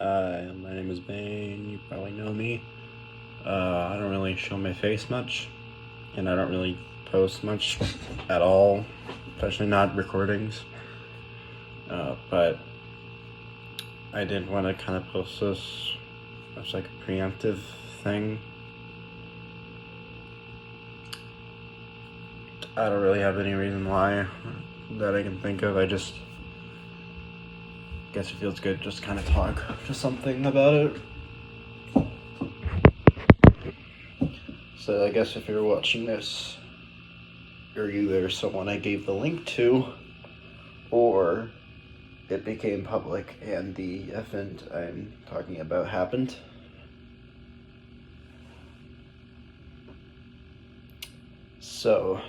My name is Bane. You probably know me. I don't really show my face much, and I don't really post much at all, especially not recordings. But I did want to kind of post this as like a preemptive thing. I don't really have any reason why that I can think of. I just guess it feels good just kind of talk to something about it. So I guess if you're watching this, you're either someone I gave the link to, or it became public and the event I'm talking about happened. So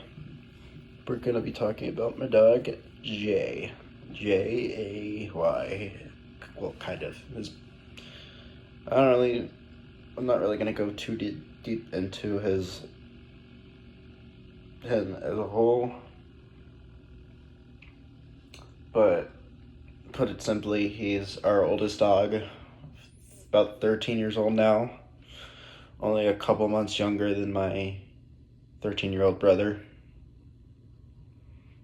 we're gonna be talking about my dog Jay. Jay. Well, kind of. I'm not really gonna go too deep into him as a whole, but put it simply, he's our oldest dog, about 13 years old now, only a couple months younger than my 13-year-old brother.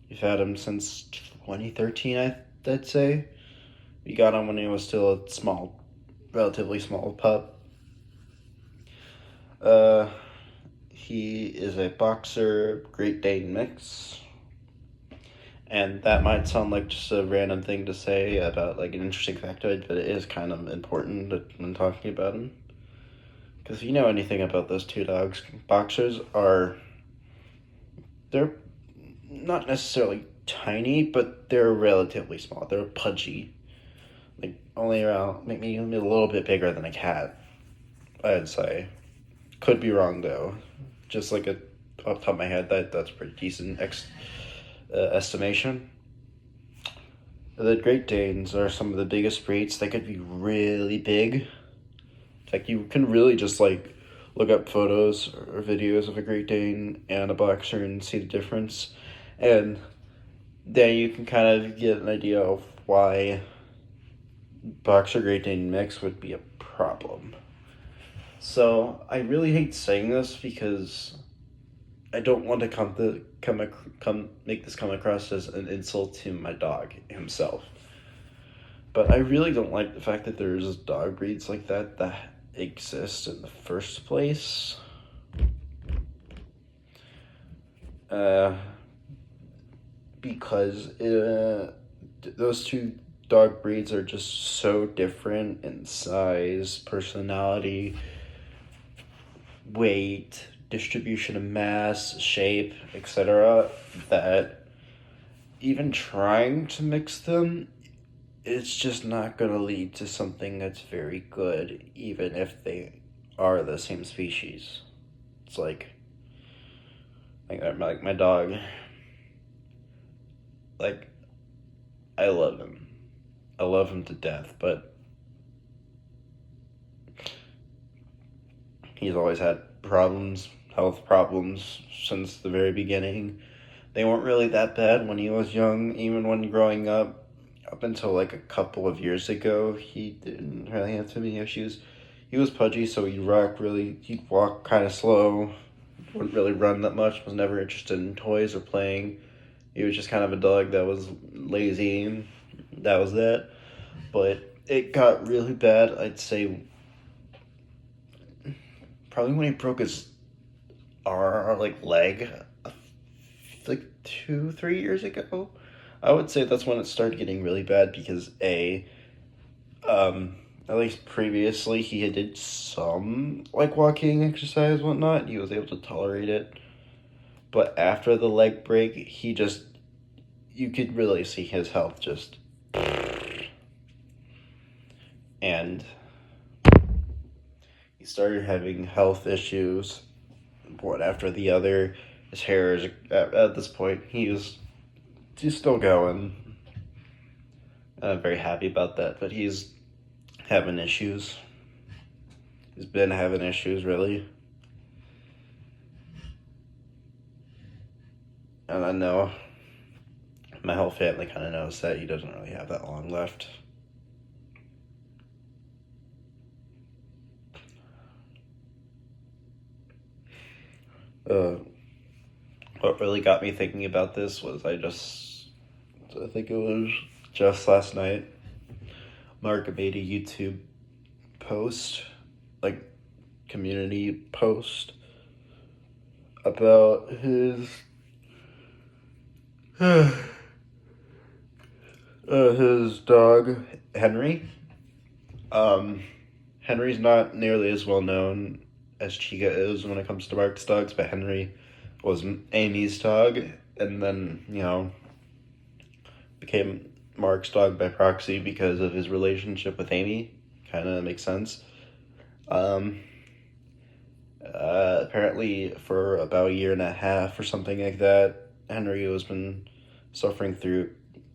We've had him since 2013, I'd say. We got him when he was still a relatively small pup. He is a boxer Great Dane mix. And that might sound like just a random thing to say about like an interesting factoid, but it is kind of important when talking about him. Because if you know anything about those two dogs, boxers they're not necessarily tiny, but they're relatively small. They're pudgy. Like only around, maybe a little bit bigger than a cat, I'd say. Could be wrong though. Just like off the top of my head, that's a pretty decent estimation. The Great Danes are some of the biggest breeds. They could be really big. Like you can really just like look up photos or videos of a Great Dane and a boxer and see the difference, and then you can kind of get an idea of why boxer Great Dane mix would be a problem. So I really hate saying this because I don't want to make this come across as an insult to my dog himself. But I really don't like the fact that there's dog breeds like that exist in the first place. Because those two dog breeds are just so different in size, personality, weight, distribution of mass, shape, etc., that even trying to mix them, it's just not going to lead to something that's very good, even if they are the same species. It's like my dog, like, I love him. I love him to death, but he's always had health problems since the very beginning. They weren't really that bad when he was young, even when growing up until like a couple of years ago, he didn't really have too many issues. He was pudgy, so he'd walk kind of slow, wouldn't really run that much, was never interested in toys or playing. He was just kind of a dog that was lazy, and that was that. But it got really bad, I'd say, probably when he broke his leg, like 2-3 years ago. I would say that's when it started getting really bad because at least previously he had did some like walking exercise, whatnot. He was able to tolerate it, but after the leg break, you could really see his health just, and he started having health issues, one after the other. His hair is at this point he's still going. I'm very happy about that, but he's having issues. He's been having issues, really. And I know my whole family kind of knows that he doesn't really have that long left. Uh, what really got me thinking about this was I think it was just last night, Mark made a YouTube post, like community post, about his dog Henry. Henry's not nearly as well known as Chica is when it comes to Mark's dogs, but Henry was Amy's dog, and then, became Mark's dog by proxy because of his relationship with Amy. Kind of makes sense. Apparently, for about a year and a half or something like that, Henry has been suffering through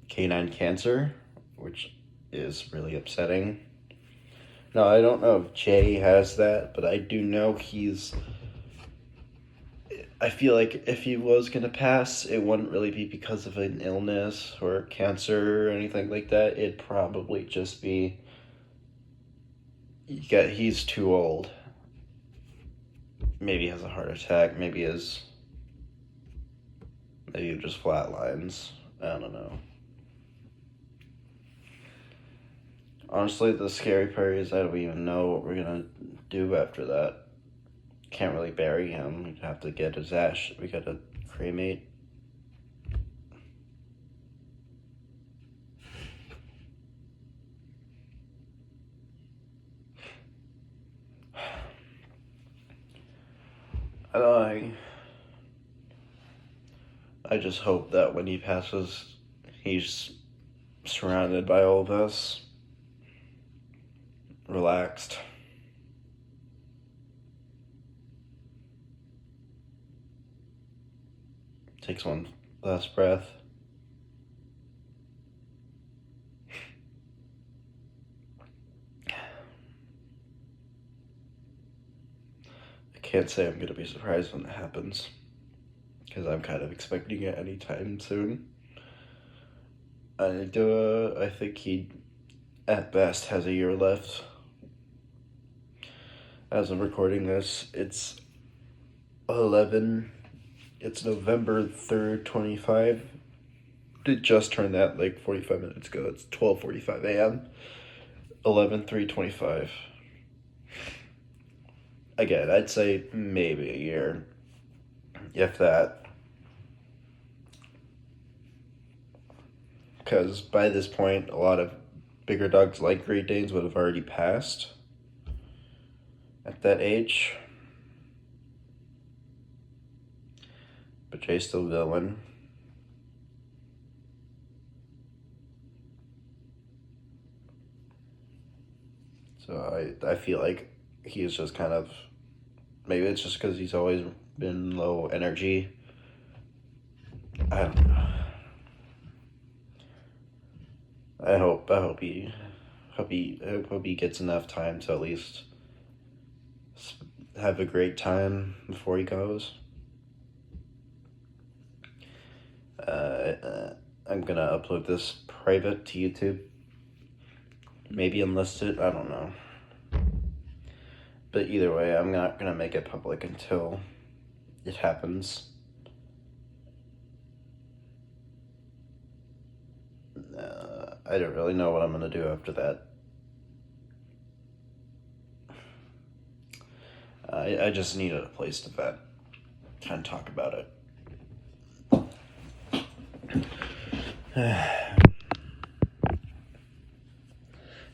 canine cancer, which is really upsetting. No, I don't know if Jay has that, but I do know I feel like if he was gonna pass, it wouldn't really be because of an illness or cancer or anything like that. It'd probably just be he's too old. Maybe he has a heart attack. Maybe he just flatlines. I don't know. Honestly, the scary part is I don't even know what we're gonna do after that. Can't really bury him. We'd have to get his ash. We gotta cremate. I just hope that when he passes, he's surrounded by all of us, relaxed. Takes one last breath. I can't say I'm gonna be surprised when it happens, because I'm kind of expecting it anytime soon. I think he, at best, has a year left. As I'm recording this, it's November 3rd, 25. It just turned that like 45 minutes ago. It's 12:45 a.m. 11/3/25. Again, I'd say maybe a year, if that. Because by this point, a lot of bigger dogs like Great Danes would have already passed at that age. But Jay's still going. So I feel like he's just kind of, maybe it's just because he's always been low energy. I don't know. I hope he gets enough time to at least have a great time before he goes. I'm gonna upload this private to YouTube. Maybe unlisted, I don't know. But either way, I'm not gonna make it public until it happens. I don't really know what I'm gonna do after that. I just needed a place to vent, kind of talk about it.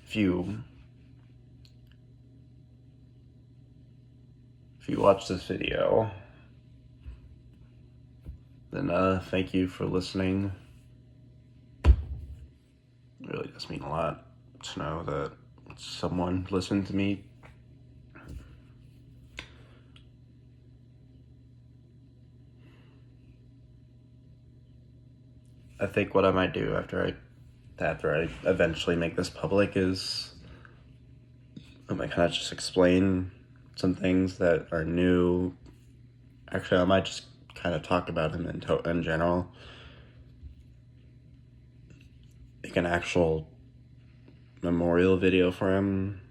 If you watch this video, then thank you for listening. It really does mean a lot to know that someone listened to me. I think what I might do after I eventually make this public is I might kind of just explain some things that are new. Actually, I might just kind of talk about him in general. Make an actual memorial video for him.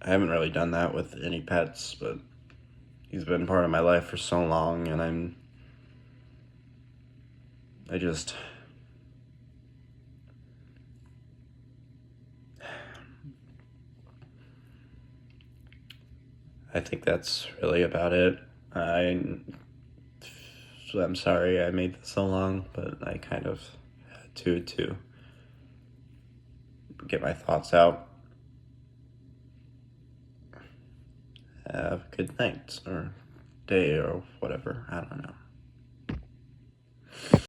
I haven't really done that with any pets, but he's been part of my life for so long, and I think that's really about it. I'm sorry I made this so long, but I kind of had to get my thoughts out. Have a good night or day or whatever. I don't know.